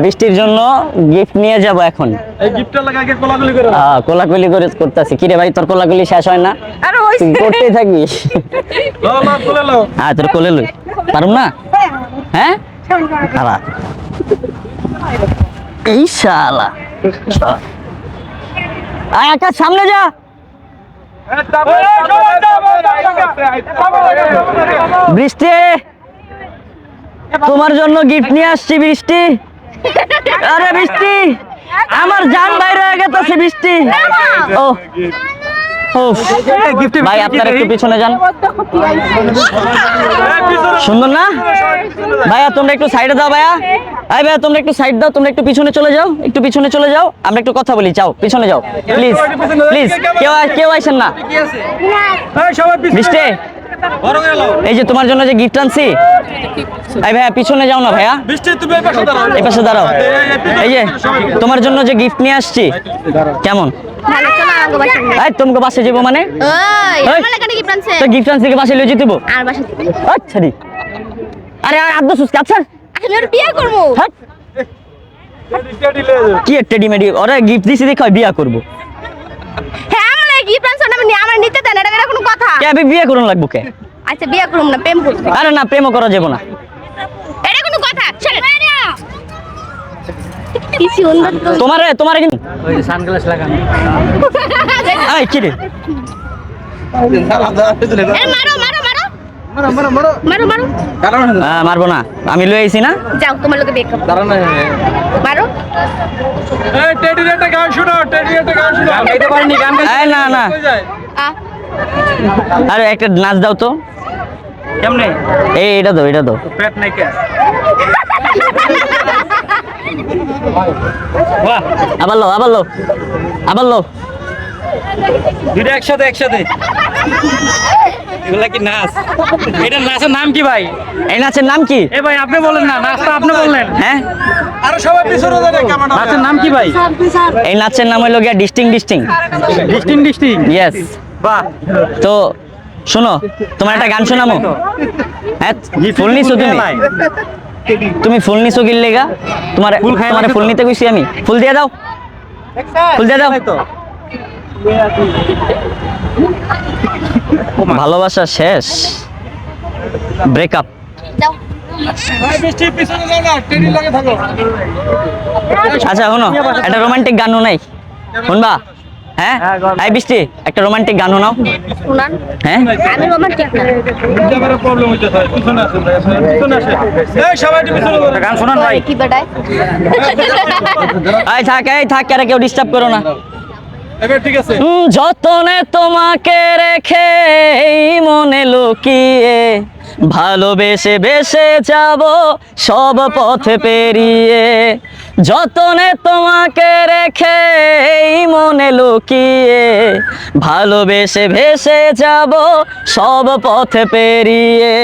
বৃষ্টির জন্য গিফট নিয়ে যাব এখন। কোলাকুলি করে করতেছি। কিরে ভাই, তোর কোলাকুলি শেষ হয় না? করতেই থাকিস। হ্যাঁ, তোর কোলে লই পারুম না। হ্যাঁ, খারাপ এই শালা। আচ্ছা, সামনে যা। বৃষ্টি, তোমার জন্য গিফট নিয়ে আসছি। বৃষ্টি, আরে বৃষ্টি, আমার জান বাইরে হয়ে গেছে। বৃষ্টি, ও ভাই, আপনারা একটু পিছনে যান। সুন্দর না ভাইয়া? তোমরা একটু সাইডে দাও ভাইয়া। এই ভাইয়া, তোমরা একটু সাইড দাও। তোমরা একটু পিছনে চলে যাও, একটু পিছনে চলে যাও। আমরা একটু কথা বলি। চাও পিছনে যাও প্লিজ, প্লিজ। কেউ আইসেন না। বৃষ্টি, এই যে তোমার জন্য যে গিফট আনছি। এই ভাইয়া, পিছনে যাও না ভাইয়া। এই পাশে দাঁড়াও। এই যে তোমার জন্য যে গিফট নিয়ে আসছি। কেমন? তোমাকে বাসে যাবো মানে? গিফট আনছি বাসে লয়ে যেতে। আচ্ছা রে, আরে আব্দুল সুস্কে। আচ্ছা, বিয়ে করবো। কি একটা ডিমেডি, ওরা গিফট দিছি দেখে বিয়ে করবো। হ্যাঁ, আমার গিফট আনছ না, আমার নিতে দেন। এটা কোনো কথা? কে আমি বিয়ে করুন লাগবো কে? আচ্ছা, বিয়ে করুম না, প্রেম করব। আরে না, প্রেমও করা যাবে না। এটা কোনো কথা? কি সুন্দর তো। তোমার কিন্তু ওই সানগ্লাস লাগানো। এই কি রে? মারবো না, আমি লই আইছি না। যাও, তোমার লোকে বেক করো। মারো। এই টেডির একটা গান শোনো, টেডির একটা গান শোনো। গান গাইতে পারিনি, গান গাইতে। এই না। আরে একটা নাচ দাও তো। কেমনে? এটা দাও। পেট নাই কে? বাহ, আবার লো। দুইটা একসাথে। এগুলা কি নাচ? এটা নাচের নাম কি ভাই? এই নাচের নাম কি? এ ভাই, আপনি বলেন না, নাচটা আপনি বললেন। হ্যাঁ, আর সবাই পিছনে যাবে। নাচের নাম কি ভাই? এই নাচের নাম হলো গিয়া ডিস্টিং। ইয়েস। বাহ। তো শোনো, তোমার একটা গান শোনামো। হ্যাঁ, ফুল নিছো তুমি ফুল নিছো কি লেগা? তোমার ফুল নিতে কইছি আমি। ফুল দিয়ে দাও। ভালোবাসা শেষ, ব্রেকআপ। আচ্ছা শোনো, একটা রোমান্টিক গানও নাই শুনবা? হ্যাঁ, এই বৃষ্টি, একটা রোমান্টিক গান শোনাও। শুনান। হ্যাঁ, আমি রোমান্টিক না। এবারে প্রবলেম হইছে ভাই, পিছনে আসেন। এই সবাই পিছনে ধরে গান শোনান ভাই। কি বেটায়? এই থাক, আরে কেউ ডিস্টার্ব করো না। এবার ঠিক আছে। যতনে তোমাকে রেখে মনে লুকিয়ে, ভালোবেসে যাব সব পথে পেরিয়ে। যতনে তোমাকে রেখে মনে লুকিয়ে, ভালোবেসে যাব সব পথে পেরিয়ে।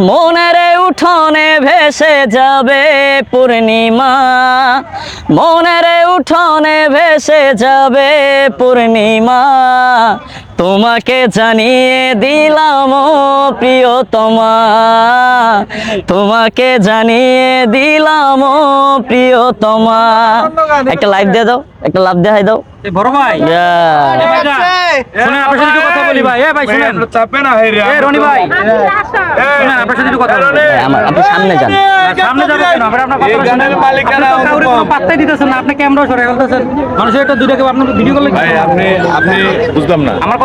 মনের উঠোনে ভেসে যাবে পূর্ণিমা, মনের উঠোনে ভেসে যাবে পূর্ণিমা। তোমাকে জানিয়ে দিলাম প্রিয়তমা, তোমাকে জানিয়ে দিলাম প্রিয়তমা। একটা লাইভ দিয়ে দাও, একটা লাভ দেখাই দাও। বড় ভাই, শুনেন, আপনার সাথে একটু কথা বলি ভাই। ভাই শুনেন, চাপে না। রনি ভাই, শুনেন, আপনার সাথে একটু কথা বলি। আপনি সামনে যান। সামনে যাবো কেন? আপনার গানের মালিকানা কাউরে কোনো পাত্তাই দিতেছেন না। আপনি ক্যামেরা সরে ফেলতেছেন। মানুষের একটা দুইটাকে আপনার ভিডিও করলে আপনি বুঝলাম না। আমার